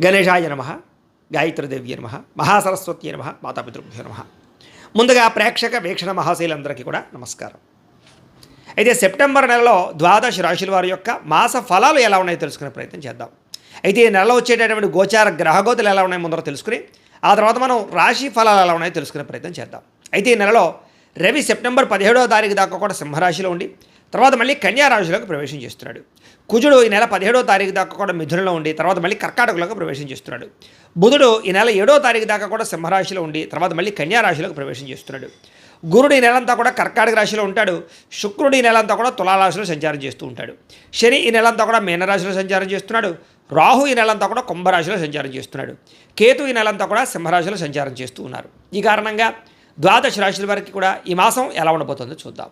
గణేశాయ నమ, గాయత్రీదేవ్య నమ, మహాసరస్వతి నమ, మాతాపితృభ్యో నమ. ముందుగా ప్రేక్షక వీక్షణ మహాశైలందరికీ కూడా నమస్కారం. అయితే సెప్టెంబర్ నెలలో ద్వాదశ రాశుల వారి యొక్క మాస ఫలాలు ఎలా ఉన్నాయో తెలుసుకునే ప్రయత్నం చేద్దాం. అయితే ఈ నెలలో వచ్చేటటువంటి గోచార గ్రహగోతులు ఎలా ఉన్నాయో ముందర తెలుసుకుని ఆ తర్వాత మనం రాశి ఫలాలు ఎలా ఉన్నాయో తెలుసుకునే ప్రయత్నం చేద్దాం. అయితే ఈ నెలలో రవి సెప్టెంబర్ 17వ తారీఖు దాకా కూడా సింహరాశిలో ఉండి తర్వాత మళ్ళీ కన్యా రాశిలోకి ప్రవేశం చేస్తున్నాడు. కుజుడు ఈ నెల 17వ తారీఖు దాకా కూడా మిథునంలో ఉండి తర్వాత మళ్ళీ కర్కాటకలోకి ప్రవేశం చేస్తున్నాడు. బుధుడు ఈ నెల 7వ తారీఖు దాకా కూడా సింహరాశిలో ఉండి తర్వాత మళ్ళీ కన్యా రాశిలోకి ప్రవేశం చేస్తున్నాడు. గురుడు ఈ నెలంతా కూడా కర్కాటక రాశిలో ఉంటాడు. శుక్రుడు ఈ నెలంతా కూడా తులారాశిలో సంచారం చేస్తూ ఉంటాడు. శని ఈ నెలంతా కూడా మీనరాశిలో సంచారం చేస్తున్నాడు. రాహు ఈ నెలంతా కూడా కుంభరాశిలో సంచారం చేస్తున్నాడు. కేతు ఈ నెలంతా కూడా సింహరాశిలో సంచారం చేస్తూ ఉన్నారు. ఈ కారణంగా ద్వాదశ రాశుల వారికి కూడా ఈ మాసం ఎలా ఉండబోతుందో చూద్దాం.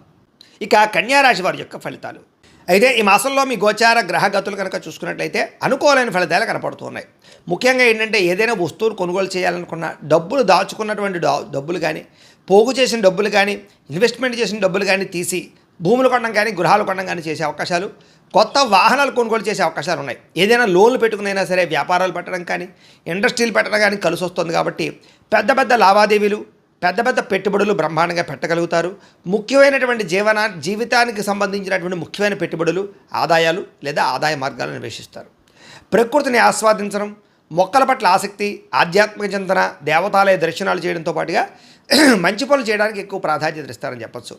ఇక కన్యా రాశి వారి యొక్క ఫలితాలు. అయితే ఈ మాసంలో మీ గోచార గ్రహగతులు కనుక చూసుకున్నట్లయితే అనుకూలమైన ఫలితాలు కనపడుతున్నాయి. ముఖ్యంగా ఏంటంటే ఏదైనా వస్తువులు కొనుగోలు చేయాలనుకున్న డబ్బులు దాచుకున్నటువంటి డబ్బులు కానీ పోగు చేసిన డబ్బులు కానీ ఇన్వెస్ట్మెంట్ చేసిన డబ్బులు కానీ తీసి భూములు కొనడం కానీ గృహాలు కొనడం కానీ చేసే అవకాశాలు, కొత్త వాహనాలు కొనుగోలు చేసే అవకాశాలు ఉన్నాయి. ఏదైనా లోన్లు పెట్టుకునైనా సరే వ్యాపారాలు పెట్టడం కానీ ఇండస్ట్రీలు పెట్టడం కానీ కలిసి వస్తుంది. కాబట్టి పెద్ద పెద్ద లావాదేవీలు పెద్ద పెద్ద పెట్టుబడులు బ్రహ్మాండంగా పెట్టగలుగుతారు. ముఖ్యమైనటువంటి జీవితానికి సంబంధించినటువంటి ముఖ్యమైన పెట్టుబడులు ఆదాయాలు లేదా ఆదాయ మార్గాలను అన్వేషిస్తారు. ప్రకృతిని ఆస్వాదించడం, మొక్కల పట్ల ఆసక్తి, ఆధ్యాత్మిక చింతన, దేవతాలయ దర్శనాలు చేయడంతో పాటుగా మంచి పనులు చేయడానికి ఎక్కువ ప్రాధాన్యత ఇస్తారని చెప్పచ్చు.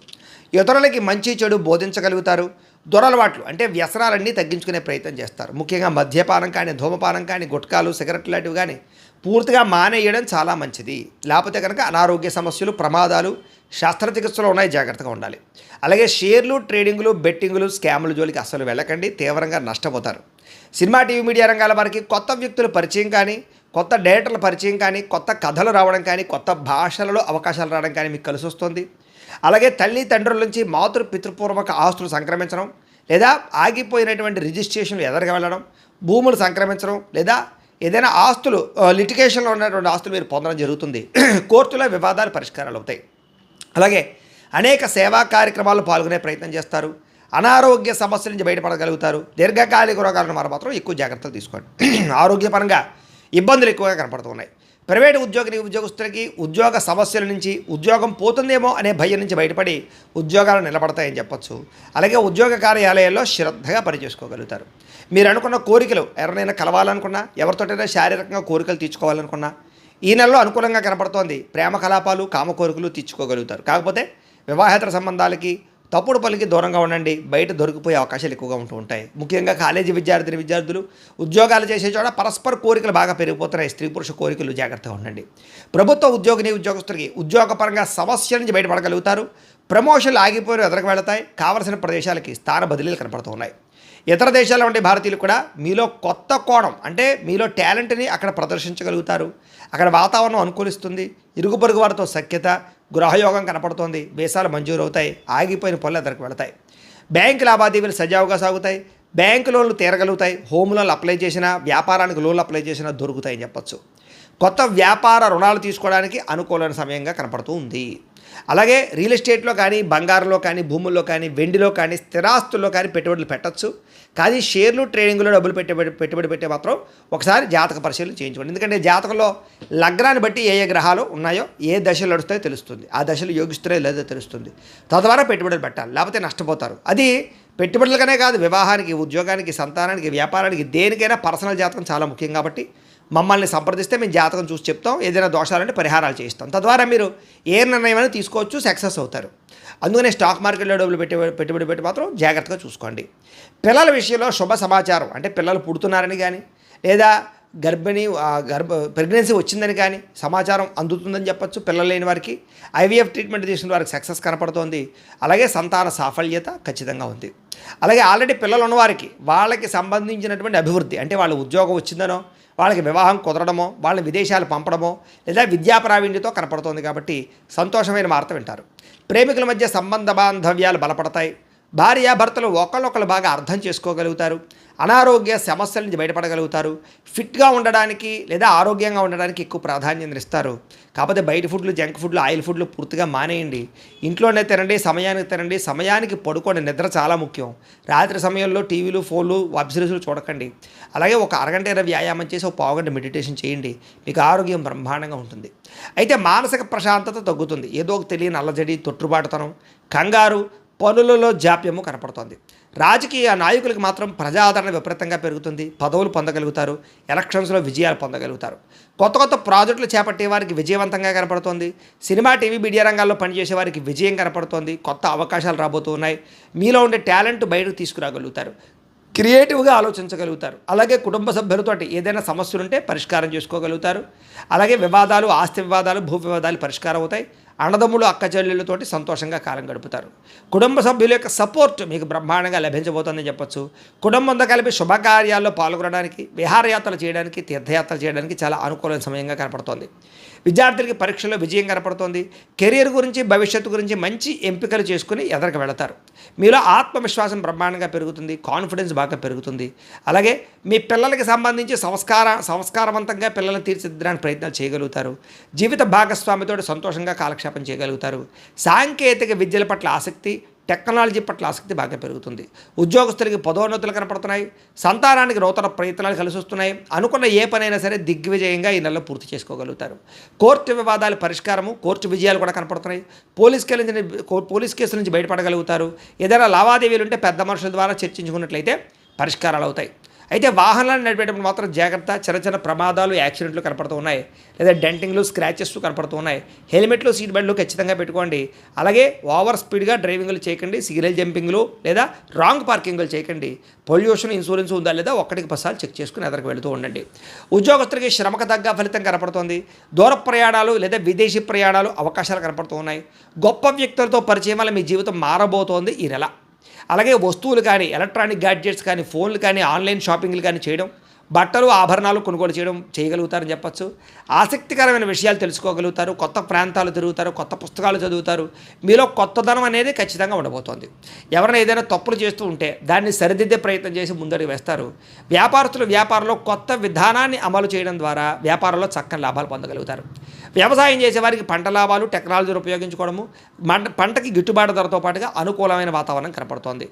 ఇతరులకి మంచి చెడు బోధించగలుగుతారు. దురలవాట్లు అంటే వ్యసనాలన్నీ తగ్గించుకునే ప్రయత్నం చేస్తారు. ముఖ్యంగా మద్యపానం కానీ ధూమపానం కానీ గుట్కాలు సిగరెట్లు లాంటివి కానీ పూర్తిగా మానేయడం చాలా మంచిది. లేకపోతే కనుక అనారోగ్య సమస్యలు ప్రమాదాలు శస్త్రచికిత్సలు ఉన్నాయి, జాగ్రత్తగా ఉండాలి. అలాగే షేర్లు ట్రేడింగ్లు బెట్టింగులు స్కాముల జోలికి అస్సలు వెళ్ళకండి, తీవ్రంగా నష్టపోతారు. సినిమా టీవీ మీడియా రంగాల వారికి కొత్త వ్యక్తుల పరిచయం కానీ కొత్త డైరెక్టర్ల పరిచయం కానీ కొత్త కథలు రావడం కానీ కొత్త భాషలలో అవకాశాలు రావడం కానీ మీకు కలిసి వస్తుంది. అలాగే తల్లి తండ్రుల నుంచి మాతృ పితృపూర్వక ఆస్తులు సంక్రమించడం లేదా ఆగిపోయినటువంటి రిజిస్ట్రేషన్లు ఎదరగా వెళ్ళడం, భూములు సంక్రమించడం లేదా ఏదైనా ఆస్తులు లిటిగేషన్లో ఉన్నటువంటి ఆస్తులు మీరు పొందడం జరుగుతుంది. కోర్టులో వివాదాలు పరిష్కారాలు అవుతాయి. అలాగే అనేక సేవా కార్యక్రమాల్లో పాల్గొనే ప్రయత్నం చేస్తారు. అనారోగ్య సమస్యల నుంచి బయటపడగలుగుతారు. దీర్ఘకాలిక రోగాలను మాత్రం ఎక్కువ జాగ్రత్తలు తీసుకోండి. ఆరోగ్యపరంగా ఇబ్బందులు ఎక్కువగా కనపడుతున్నాయి. ప్రైవేటు ఉద్యోగస్తులకి ఉద్యోగ సమస్యల నుంచి ఉద్యోగం పోతుందేమో అనే భయం నుంచి బయటపడి ఉద్యోగాలు నిలబడతాయని చెప్పచ్చు. అలాగే ఉద్యోగ కార్యాలయాల్లో శ్రద్ధగా పనిచేసుకోగలుగుతారు. మీరు అనుకున్న కోరికలు ఎవరినైనా కలవాలనుకున్నా, ఎవరితోటైనా శారీరకంగా కోరికలు తీర్చుకోవాలనుకున్నా ఈ నెలలో అనుకూలంగా కనపడుతోంది. ప్రేమ కలాపాలు కామ కోరికలు తీర్చుకోగలుగుతారు. కాకపోతే వివాహేతర సంబంధాలకి తప్పుడు పనికి దూరంగా ఉండండి. బయట దొరికిపోయే అవకాశాలు ఎక్కువగా ఉంటూ ఉంటాయి. ముఖ్యంగా కాలేజీ విద్యార్థులు ఉద్యోగాలు చేసే చోట పరస్పర కోరికలు బాగా పెరిగిపోతున్నాయి. స్త్రీ పురుష కోరికలు, జాగ్రత్తగా ఉండండి. ప్రభుత్వ ఉద్యోగస్తులకి ఉద్యోగపరంగా సమస్యల నుంచి బయటపడగలుగుతారు. ప్రమోషన్లు ఆగిపోయిన ఎదరకు వెళతాయి. కావలసిన ప్రదేశాలకి స్థాన బదిలీలు కనపడుతూ ఉన్నాయి. ఇతర దేశాల్లో ఉండే భారతీయులు కూడా మీలో కొత్త కోణం అంటే మీలో టాలెంట్ని అక్కడ ప్రదర్శించగలుగుతారు. అక్కడ వాతావరణం అనుకూలిస్తుంది. ఇరుగు పొరుగు వారితో సఖ్యత, గృహయోగం కనపడుతోంది. వేసాలు మంజూరు అవుతాయి. ఆగిపోయిన పనులు ఎదరికి వెళతాయి. బ్యాంకు లావాదేవీలు సజావుగా సాగుతాయి. బ్యాంకు లోన్లు తీరగలుగుతాయి. హోమ్ లోన్లు అప్లై చేసినా, వ్యాపారానికి లోన్లు అప్లై చేసినా దొరుకుతాయని చెప్పచ్చు. కొత్త వ్యాపార రుణాలు తీసుకోవడానికి అనుకూలమైన సమయంగా కనపడుతూ ఉంది. అలాగే రియల్ ఎస్టేట్లో కానీ బంగారంలో కానీ భూముల్లో కానీ వెండిలో కానీ స్థిరాస్తుల్లో కానీ పెట్టుబడులు పెట్టచ్చు. కానీ షేర్లు ట్రేడింగ్లో డబ్బులు పెట్టుబడి పెట్టే మాత్రం ఒకసారి జాతక పరిశీలన చేయించుకోండి. ఎందుకంటే జాతకంలో లగ్నాన్ని బట్టి ఏ గ్రహాలు ఉన్నాయో ఏ దశలు నడుస్తాయో తెలుస్తుంది. ఆ దశలు యోగిస్తున్నాయో లేదో తెలుస్తుంది. తద్వారా పెట్టుబడులు పెట్టాలి, లేకపోతే నష్టపోతారు. అది పెట్టుబడులకనే కాదు, వివాహానికి, ఉద్యోగానికి, సంతానానికి, వ్యాపారానికి, దేనికైనా పర్సనల్ జాతకం చాలా ముఖ్యం. కాబట్టి మమ్మల్ని సంప్రదిస్తే మేము జాతకం చూసి చెప్తాం. ఏదైనా దోషాలంటే పరిహారాలు చేయిస్తాం. తద్వారా మీరు ఏ నిర్ణయం తీసుకోవచ్చు, సక్సెస్ అవుతారు. అందుకనే స్టాక్ మార్కెట్లో డబ్బులు పెట్టుబడి పెట్టి మాత్రం జాగ్రత్తగా చూసుకోండి. పిల్లల విషయంలో శుభ సమాచారం అంటే పిల్లలు పుడుతున్నారని కానీ లేదా ప్రెగ్నెన్సీ వచ్చిందని కానీ సమాచారం అందుతుందని చెప్పచ్చు. పిల్లలు లేని వారికి ఐవీఎఫ్ ట్రీట్మెంట్ తీసుకున్న వారికి సక్సెస్ కనపడుతోంది. అలాగే సంతాన సాఫల్యత ఖచ్చితంగా ఉంది. అలాగే ఆల్రెడీ పిల్లలు ఉన్నవారికి వాళ్ళకి సంబంధించినటువంటి అభివృద్ధి అంటే వాళ్ళ ఉద్యోగం వచ్చిందనో, వాళ్ళకి వివాహం కుదరడమో, వాళ్ళని విదేశాలు పంపడమో లేదా విద్యా ప్రావీణ్యతో కనపడుతోంది. కాబట్టి సంతోషమైన వార్త వింటారు. ప్రేమికుల మధ్య సంబంధ బాంధవ్యాలు బలపడతాయి. భార్యాభర్తలు ఒకళ్ళొకళ్ళు బాగా అర్థం చేసుకోగలుగుతారు. అనారోగ్య సమస్యల నుంచి బయటపడగలుగుతారు. ఫిట్గా ఉండడానికి లేదా ఆరోగ్యంగా ఉండడానికి ఎక్కువ ప్రాధాన్యత ఇస్తారు. కాకపోతే బయట ఫుడ్లు, జంక్ ఫుడ్లు, ఆయిల్ ఫుడ్లు పూర్తిగా మానేయండి. ఇంట్లోనే తినండి, సమయానికి తినండి, సమయానికి పడుకోండి. నిద్ర చాలా ముఖ్యం. రాత్రి సమయంలో టీవీలు, ఫోన్లు, వెబ్ సిరీస్లు చూడకండి. అలాగే ఒక అరగంట వ్యాయామం చేసి ఒక పావుగంట మెడిటేషన్ చేయండి. మీకు ఆరోగ్యం బ్రహ్మాండంగా ఉంటుంది. అయితే మానసిక ప్రశాంతత తగ్గుతుంది. ఏదో ఒక తెలియని అల్లజడి, తొట్టుబాటుతనం, కంగారు, పనులలో జాప్యము కనపడుతోంది. రాజకీయ నాయకులకు మాత్రం ప్రజాదరణ విపరీతంగా పెరుగుతుంది. పదవులు పొందగలుగుతారు. ఎలక్షన్స్లో విజయాలు పొందగలుగుతారు. కొత్త కొత్త ప్రాజెక్టులు చేపట్టే వారికి విజయవంతంగా కనపడుతోంది. సినిమా, టీవీ, మీడియా రంగాల్లో పనిచేసే వారికి విజయం కనపడుతోంది. కొత్త అవకాశాలు రాబోతూ ఉన్నాయి. మీలో ఉండే టాలెంట్ బయటకు తీసుకురాగలుగుతారు. క్రియేటివ్గా ఆలోచించగలుగుతారు. అలాగే కుటుంబ సభ్యులతోటి ఏదైనా సమస్యలు ఉంటే పరిష్కారం చేసుకోగలుగుతారు. అలాగే వివాదాలు, ఆస్తి వివాదాలు, భూ వివాదాలు పరిష్కారం అవుతాయి. అన్నదమ్ములు, అక్క చెల్లెళ్ళతోటి సంతోషంగా కాలం గడుపుతారు. కుటుంబ సభ్యుల యొక్క సపోర్ట్ మీకు బ్రహ్మాండంగా లభించబోతుందని చెప్పొచ్చు. కుటుంబంతో కలిపి శుభకార్యాల్లో పాల్గొనడానికి, విహారయాత్రలు చేయడానికి, తీర్థయాత్రలు చేయడానికి చాలా అనుకూలమైన సమయంగా కనపడుతోంది. విద్యార్థులకి పరీక్షల్లో విజయం కనపడుతోంది. కెరీర్ గురించి, భవిష్యత్తు గురించి మంచి ఎంపికలు చేసుకుని ఎదరికి వెళతారు. మీలో ఆత్మవిశ్వాసం బ్రహ్మాండంగా పెరుగుతుంది. కాన్ఫిడెన్స్ బాగా పెరుగుతుంది. అలాగే మీ పిల్లలకి సంబంధించి సంస్కారవంతంగా పిల్లల్ని తీర్చిదిద్దడానికి ప్రయత్నాలు చేయగలుగుతారు. జీవిత భాగస్వామితో సంతోషంగా కాలక్షేపం చేయగలుగుతారు. సాంకేతిక విద్యల పట్ల ఆసక్తి, టెక్నాలజీ పట్ల ఆసక్తి బాగా పెరుగుతుంది. ఉద్యోగస్తులకి పదోన్నతులు కనపడుతున్నాయి. సంతానానికి నూతన ప్రయత్నాలు కలిసి వస్తున్నాయి. అనుకున్న ఏ పనైనా సరే దిగ్విజయంగా ఈ నెలలో పూర్తి చేసుకోగలుగుతారు. కోర్టు వివాదాల పరిష్కారము, కోర్టు విజయాలు కూడా కనపడుతున్నాయి. పోలీస్ కేసుల నుంచి బయటపడగలుగుతారు. ఏదైనా లావాదేవీలు ఉంటే పెద్ద మనుషుల ద్వారా చర్చించుకున్నట్లయితే పరిష్కారాలు అవుతాయి. అయితే వాహనాలను నడిపేటప్పుడు మాత్రం జాగ్రత్త. చిన్న చిన్న ప్రమాదాలు, యాక్సిడెంట్లు కనపడుతూ ఉన్నాయి. లేదా డెంటింగ్లు, స్క్రాచెస్ కనపడుతూ ఉన్నాయి. హెల్మెట్లు, సీట్ బెల్ట్లు ఖచ్చితంగా పెట్టుకోండి. అలాగే ఓవర్ స్పీడ్గా డ్రైవింగ్లు చేయకండి. సిగ్నల్ జంపింగ్లు లేదా రాంగ్ పార్కింగ్లు చేయకండి. పొల్యూషన్, ఇన్సూరెన్స్ ఉందా లేదా ఒక్కటికి 10 సార్లు చెక్ చేసుకుని ఎదరికి వెళుతూ ఉండండి. ఉద్యోగస్తులకి శ్రమకు తగ్గ ఫలితం కనపడుతోంది. దూర ప్రయాణాలు లేదా విదేశీ ప్రయాణాలు అవకాశాలు కనపడుతూ ఉన్నాయి. గొప్ప వ్యక్తులతో పరిచయం వల్ల మీ జీవితం మారబోతోంది ఈ నెల. అలాగే వస్తువులు కానీ, ఎలక్ట్రానిక్ గ్యాడ్జెట్స్ కానీ, ఫోన్లు కానీ, ఆన్లైన్ షాపింగ్లు కానీ చేయడం, బట్టలు, ఆభరణాలు కొనుగోలు చేయగలుగుతారని చెప్పచ్చు. ఆసక్తికరమైన విషయాలు తెలుసుకోగలుగుతారు. కొత్త ప్రాంతాలు తిరుగుతారు. కొత్త పుస్తకాలు చదువుతారు. మీలో కొత్తదనం అనేది ఖచ్చితంగా ఉండబోతోంది. ఎవరైనా ఏదైనా తప్పులు చేస్తూ ఉంటే దాన్ని సరిదిద్దే ప్రయత్నం చేసి ముందడుగు వేస్తారు. వ్యాపారస్తులు వ్యాపారంలో కొత్త విధానాన్ని అమలు చేయడం ద్వారా వ్యాపారంలో చక్కని లాభాలు పొందగలుగుతారు. వ్యవసాయం చేసేవారికి పంట లాభాలు, టెక్నాలజీని ఉపయోగించుకోవడము, పంటకి గిట్టుబాటు ధరతో పాటుగా అనుకూలమైన వాతావరణం కనపడుతోంది.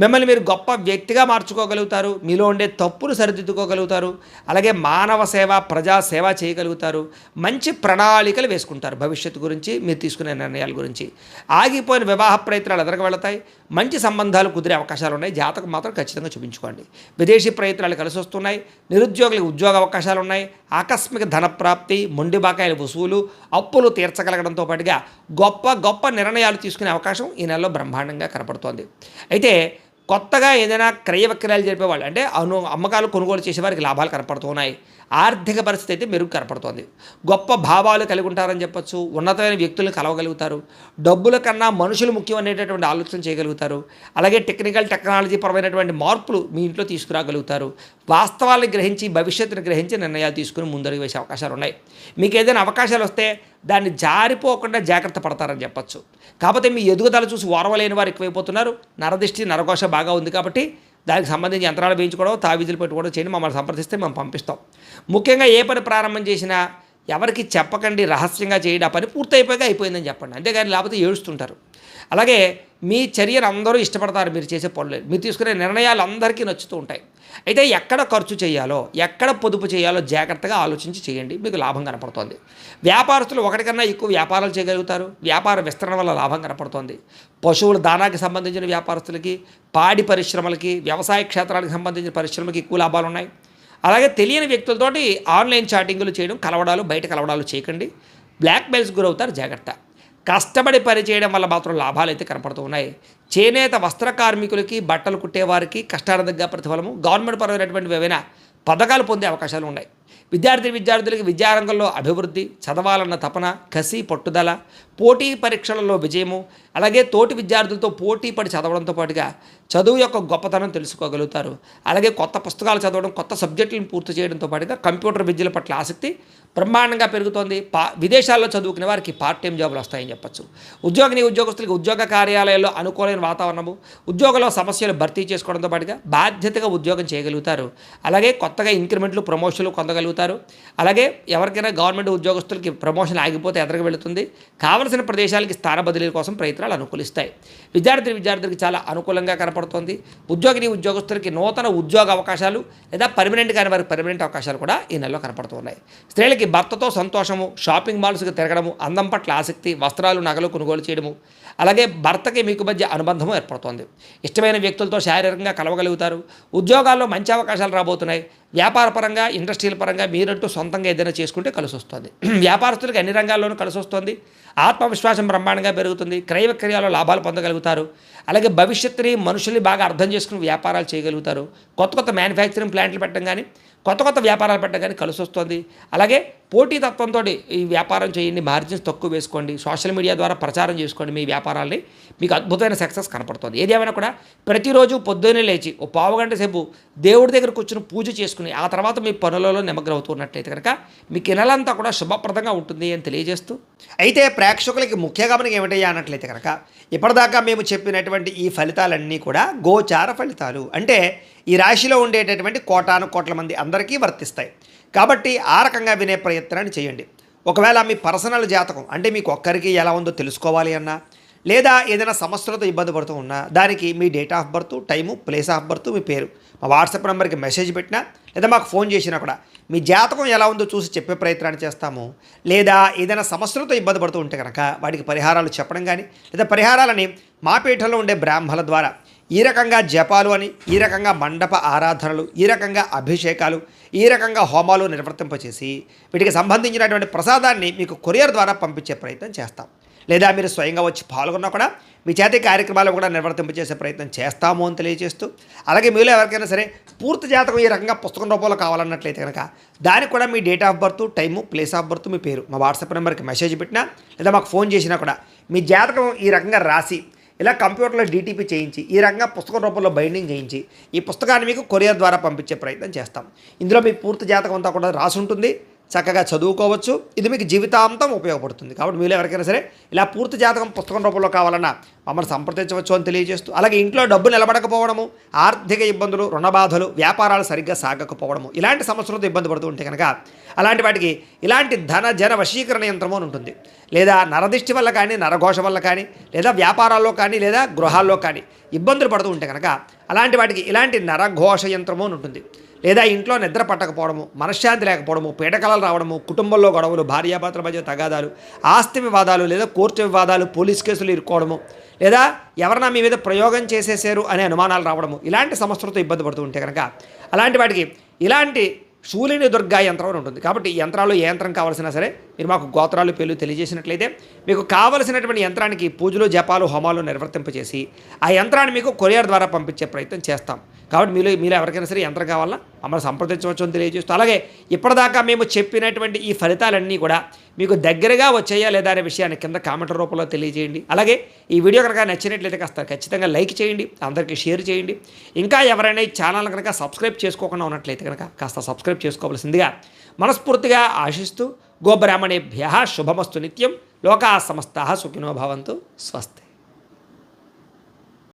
మిమ్మల్ని మీరు గొప్ప వ్యక్తిగా మార్చుకోగలుగుతారు. మీలో ఉండే తప్పును సరిదిద్దుకోగలుగుతారు. అలాగే మానవ సేవ, ప్రజా సేవ చేయగలుగుతారు. మంచి ప్రణాళికలు వేసుకుంటారు భవిష్యత్తు గురించి, మీరు తీసుకునే నిర్ణయాల గురించి. ఆగిపోయిన వివాహ ప్రయత్నాలు ఎదరకు వెళతాయి. మంచి సంబంధాలు కుదిరే అవకాశాలు ఉన్నాయి. జాతకం మాత్రం ఖచ్చితంగా చూపించుకోండి. విదేశీ ప్రయత్నాలు కలిసి వస్తున్నాయి. నిరుద్యోగులకు ఉద్యోగ అవకాశాలు ఉన్నాయి. ఆకస్మిక ధనప్రాప్తి, మొండి బాకాయల వసూలు, అప్పులు తీర్చగలగడంతో పాటుగా గొప్ప గొప్ప నిర్ణయాలు తీసుకునే అవకాశం ఈ నెలలో బ్రహ్మాండంగా కనపడుతోంది. అయితే కొత్తగా ఏదైనా క్రయ విక్రయాలు జరిపేవాళ్ళు అంటే అమ్మకాలు కొనుగోలు చేసేవారికి లాభాలు కనపడుతున్నాయి. ఆర్థిక పరిస్థితి అయితే మెరుగు కనపడుతోంది. గొప్ప భావాలు కలిగి ఉంటారని చెప్పచ్చు. ఉన్నతమైన వ్యక్తులను కలవగలుగుతారు. డబ్బుల కన్నా మనుషులు ముఖ్యం అనేటటువంటి ఆలోచన చేయగలుగుతారు. అలాగే టెక్నాలజీ పరమైనటువంటి మార్పులు మీ ఇంట్లో తీసుకురాగలుగుతారు. వాస్తవాలను గ్రహించి, భవిష్యత్తును గ్రహించి నిర్ణయాలు తీసుకుని ముందడుగు వేసే అవకాశాలు ఉన్నాయి. మీకు ఏదైనా అవకాశాలు వస్తే దాన్ని జారిపోకుండా జాగ్రత్త పడతారని చెప్పచ్చు. కాకపోతే మీ ఎదుగుదల చూసి ఓర్వలేని వారు ఎక్కువైపోతున్నారు. నరదిష్టి, నరఘోష బాగా ఉంది కాబట్టి దానికి సంబంధించి యంత్రాలు వేయించుకోవడం, తావీజులు పెట్టుకోవడం చేయండి. మమ్మల్ని సంప్రదిస్తే మేము పంపిస్తాం. ముఖ్యంగా ఏ పని ప్రారంభం చేసినా ఎవరికి చెప్పకండి, రహస్యంగా చేయండి. ఆ పని పూర్తయిపోయాక అయిపోయిందని చెప్పండి. అంతేగాని లేకపోతే ఏడుస్తుంటారు. అలాగే మీ చర్యను అందరూ ఇష్టపడతారు. మీరు చేసే పనులు, మీరు తీసుకునే నిర్ణయాలు అందరికీ నచ్చుతూ ఉంటాయి. అయితే ఎక్కడ ఖర్చు చేయాలో, ఎక్కడ పొదుపు చేయాలో జాగ్రత్తగా ఆలోచించి చేయండి. మీకు లాభం కనపడుతోంది. వ్యాపారస్తులు ఒకటికన్నా ఎక్కువ వ్యాపారాలు చేయగలుగుతారు. వ్యాపార విస్తరణ వల్ల లాభం కనపడుతోంది. పశువుల దానాకి సంబంధించిన వ్యాపారస్తులకి, పాడి పరిశ్రమలకి, వ్యవసాయ క్షేత్రాలకు సంబంధించిన పరిశ్రమలకి ఎక్కువ లాభాలు ఉన్నాయి. అలాగే తెలియని వ్యక్తులతోటి ఆన్లైన్ చాటింగులు చేయడం, కలవడాలు, బయట కలవడాలు చేయకండి. బ్లాక్మెయిల్స్ గురవుతారు, జాగ్రత్త. కష్టపడి పని చేయడం వల్ల మాత్రం లాభాలు అయితే కనపడుతూ ఉన్నాయి. చేనేత వస్త్ర కార్మికులకి, బట్టలు కుట్టేవారికి కష్టార్థంగా ప్రతిఫలము, గవర్నమెంట్ పరమైనటువంటి ఏవైనా పథకాలు పొందే అవకాశాలు ఉన్నాయి. విద్యార్థులకి విద్యారంగంలో అభివృద్ధి, చదవాలన్న తపన, కసి, పట్టుదల, పోటీ పరీక్షలలో విజయము, అలాగే తోటి విద్యార్థులతో పోటీ పడి చదవడంతో పాటుగా చదువు యొక్క గొప్పతనం తెలుసుకోగలుగుతారు. అలాగే కొత్త పుస్తకాలు చదవడం, కొత్త సబ్జెక్టులను పూర్తి చేయడంతో పాటుగా కంప్యూటర్ విద్యల పట్ల ఆసక్తి బ్రహ్మాండంగా పెరుగుతోంది. విదేశాల్లో చదువుకునే వారికి పార్ట్ టైం జాబులు వస్తాయని చెప్పచ్చు. ఉద్యోగస్తులకి ఉద్యోగ కార్యాలయాల్లో అనుకూలమైన వాతావరణము, ఉద్యోగంలో సమస్యలు భర్తీ చేసుకోవడంతో పాటుగా బాధ్యతగా ఉద్యోగం చేయగలుగుతారు. అలాగే కొత్తగా ఇంక్రిమెంట్లు, ప్రమోషన్లు పొందగలుగుతారు. అలాగే ఎవరికైనా గవర్నమెంట్ ఉద్యోగస్తులకి ప్రమోషన్ ఆగిపోతే ఎదరికి వెళుతుంది. కావలసిన ప్రదేశాలకి స్థాన బదిలీల కోసం ప్రయత్నాలు అనుకూలిస్తాయి. విద్యార్థులకు చాలా అనుకూలంగా కనపడుతుంది. ఉద్యోగస్తులకి నూతన ఉద్యోగ అవకాశాలు లేదా పర్మనెంట్ కాని వారికి పర్మనెంట్ అవకాశాలు కూడా ఈ నెలలో కనపడుతున్నాయి. స్త్రీలకి భర్తతో సంతోషము, షాపింగ్ మాల్స్కి తిరగడము, అందం పట్ల ఆసక్తి, వస్త్రాలు, నగలు కొనుగోలు చేయడము, అలాగే భర్తకి మీకు మధ్య అనుబంధము ఏర్పడుతోంది. ఇష్టమైన వ్యక్తులతో శారీరకంగా కలవగలుగుతారు. ఉద్యోగాల్లో మంచి అవకాశాలు రాబోతున్నాయి. వ్యాపారపరంగా, ఇండస్ట్రియల్ పరంగా మీరంటూ సొంతంగా ఏదైనా చేసుకుంటే కలిసి వస్తుంది. వ్యాపారస్తులకు అన్ని రంగాల్లోనూ కలిసి వస్తుంది. ఆత్మవిశ్వాసం బ్రహ్మాండంగా పెరుగుతుంది. క్రయ విక్రయాల్లో లాభాలు పొందగలుగుతారు. అలాగే భవిష్యత్తుని, మనుషుల్ని బాగా అర్థం చేసుకుని వ్యాపారాలు చేయగలుగుతారు. కొత్త మ్యానుఫ్యాక్చరింగ్ ప్లాంట్లు పెట్టడం కానీ, కొత్త వ్యాపారాలు పెట్టడం కానీ కలిసి వస్తుంది. అలాగే పోటీతత్వంతో ఈ వ్యాపారం చేయండి, మార్జిన్స్ తక్కువ వేసుకోండి, సోషల్ మీడియా ద్వారా ప్రచారం చేసుకోండి మీ వ్యాపారాల్ని, మీకు అద్భుతమైన సక్సెస్ కనపడుతుంది. ఏది ఏమైనా కూడా ప్రతిరోజు పొద్దున్నే లేచి ఓ పావుగంట సేపు దేవుడి దగ్గర కూర్చుని పూజ చేసుకుని ఆ తర్వాత మీ పనులలో నిమగ్నమవుతున్నట్లయితే కనుక మీకు ఈ నెలంతా కూడా శుభప్రదంగా ఉంటుంది అని తెలియజేస్తూ, అయితే ప్రేక్షకులకి ముఖ్య గమనిక ఏమిటయ్యా అన్నట్లయితే కనుక ఇప్పటిదాకా మేము చెప్పినటువంటి ఈ ఫలితాలన్నీ కూడా గోచార ఫలితాలు, అంటే ఈ రాశిలో ఉండేటటువంటి కోటాను మంది అందరికీ వర్తిస్తాయి. కాబట్టి ఆ రకంగా వినే ప్రయత్నాన్ని చేయండి. ఒకవేళ మీ పర్సనల్ జాతకం అంటే మీకు ఒక్కరికి ఎలా ఉందో తెలుసుకోవాలి అన్నా, లేదా ఏదైనా సమస్యలతో ఇబ్బంది పడుతూ ఉన్నా దానికి మీ date of birth, time, place of birth, మీ పేరు మా వాట్సాప్ నెంబర్కి మెసేజ్ పెట్టినా లేదా మాకు ఫోన్ చేసినా కూడా మీ జాతకం ఎలా ఉందో చూసి చెప్పే ప్రయత్నాన్ని చేస్తాము. లేదా ఏదైనా సమస్యలతో ఇబ్బంది పడుతూ ఉంటే కనుక వాటికి పరిహారాలు చెప్పడం కానీ, లేదా పరిహారాలని మా పీఠంలో ఉండే బ్రాహ్మణుల ద్వారా ఈ రకంగా జపాలు అని, ఈ రకంగా మండప ఆరాధనలు, ఈ రకంగా అభిషేకాలు, ఈ రకంగా హోమాలు నిర్వర్తింపచేసి వీటికి సంబంధించినటువంటి ప్రసాదాన్ని మీకు కొరియర్ ద్వారా పంపించే ప్రయత్నం చేస్తాం. లేదా మీరు స్వయంగా వచ్చి పాల్గొన్నా కూడా మీ చేతి కార్యక్రమాలు కూడా నిర్వర్తింపచేసే ప్రయత్నం చేస్తాము అని తెలియజేస్తూ, అలాగే మీలో ఎవరికైనా సరే పూర్తి జాతకం ఈ రకంగా పుస్తకం రూపంలో కావాలన్నట్లయితే కనుక దానికి కూడా మీ date of birth, time, place of birth, మీ పేరు మా వాట్సాప్ నెంబర్కి మెసేజ్ పెట్టినా లేదా మాకు ఫోన్ చేసినా కూడా మీ జాతకం ఈ రకంగా రాసి ఇలా కంప్యూటర్లో డీటీపీ చేయించి ఈ రకంగా పుస్తకం రూపంలో బైండింగ్ చేయించి ఈ పుస్తకాన్ని మీకు కొరియర్ ద్వారా పంపించే ప్రయత్నం చేస్తాం. ఇందులో మీ పూర్తి జాతకం అంతా కూడా రాసి ఉంటుంది. చక్కగా చదువుకోవచ్చు. ఇది మీకు జీవితాంతం ఉపయోగపడుతుంది. కాబట్టి మీరు ఎవరికైనా సరే ఇలా పూర్తి జాతకం పుస్తకం రూపంలో కావాలన్నా మమ్మల్ని సంప్రదించవచ్చు అని తెలియజేస్తూ, అలాగే ఇంట్లో డబ్బు నిలబడకపోవడము, ఆర్థిక ఇబ్బందులు, రుణ బాధలు, వ్యాపారాలు సరిగ్గా సాగకపోవడము, ఇలాంటి సమస్యలతో ఇబ్బంది పడుతూ ఉంటే కనుక అలాంటి వాటికి ఇలాంటి జన వశీకరణ యంత్రము అని ఉంటుంది. లేదా నరదిష్టి వల్ల కానీ, నరఘోష వల్ల కానీ, లేదా వ్యాపారాల్లో కానీ, లేదా గృహాల్లో కానీ ఇబ్బందులు పడుతూ ఉంటే కనుక అలాంటి వాటికి ఇలాంటి నరఘోష యంత్రము అని ఉంటుంది. లేదా ఇంట్లో నిద్ర పట్టకపోవడము, మనశ్శాంతి లేకపోవడము, పీడకలలు రావడము, కుటుంబంలో గొడవలు, భార్యాభర్తల మధ్య తగాదాలు, ఆస్తి వివాదాలు, లేదా కోర్టు వివాదాలు, పోలీస్ కేసులు ఇరుక్కోవడము, లేదా ఎవరన్నా మీ మీద ప్రయోగం చేసేసారు అనే అనుమానాలు రావడము, ఇలాంటి సమస్యలతో ఇబ్బంది పడుతూ ఉంటే కనుక అలాంటి వాటికి ఇలాంటి శూలిని దుర్గా యంత్రం అని ఉంటుంది. కాబట్టి ఈ యంత్రాలు ఏ యంత్రం కావాల్సినా సరే మీరు మాకు గోత్రాలు, పేర్లు తెలియజేసినట్లయితే మీకు కావలసినటువంటి యంత్రానికి పూజలు, జపాలు, హోమాలు నిర్వర్తింపచేసి ఆ యంత్రాన్ని మీకు కొరియర్ ద్వారా పంపించే ప్రయత్నం చేస్తాం. కాబట్టి మీలో ఎవరికైనా సరే యంత్రం కావాలన్నా మమ్మల్ని సంప్రదించవచ్చు అని తెలియజేస్తూ, అలాగే ఇప్పటిదాకా మేము చెప్పినటువంటి ఈ ఫలితాలన్నీ కూడా మీకు దగ్గరగా వచ్చాయా లేదా అనే విషయాన్ని కింద కామెంట్ రూపంలో తెలియజేయండి. అలాగే ఈ వీడియో కనుక నచ్చినట్లయితే కాస్త ఖచ్చితంగా లైక్ చేయండి, అందరికీ షేర్ చేయండి. ఇంకా ఎవరైనా ఈ ఛానల్ కనుక సబ్స్క్రైబ్ చేసుకోకుండా ఉన్నట్లయితే కనుక కాస్త సబ్స్క్రైబ్ చేసుకోవాల్సిందిగా మనస్ఫూర్తిగా ఆశిస్తూ, గోబ్రాహ్మణేభ్యః శుభమస్తు నిత్యం, లోకాః సమస్తాః సుఖినో భవంతు. స్వస్తి.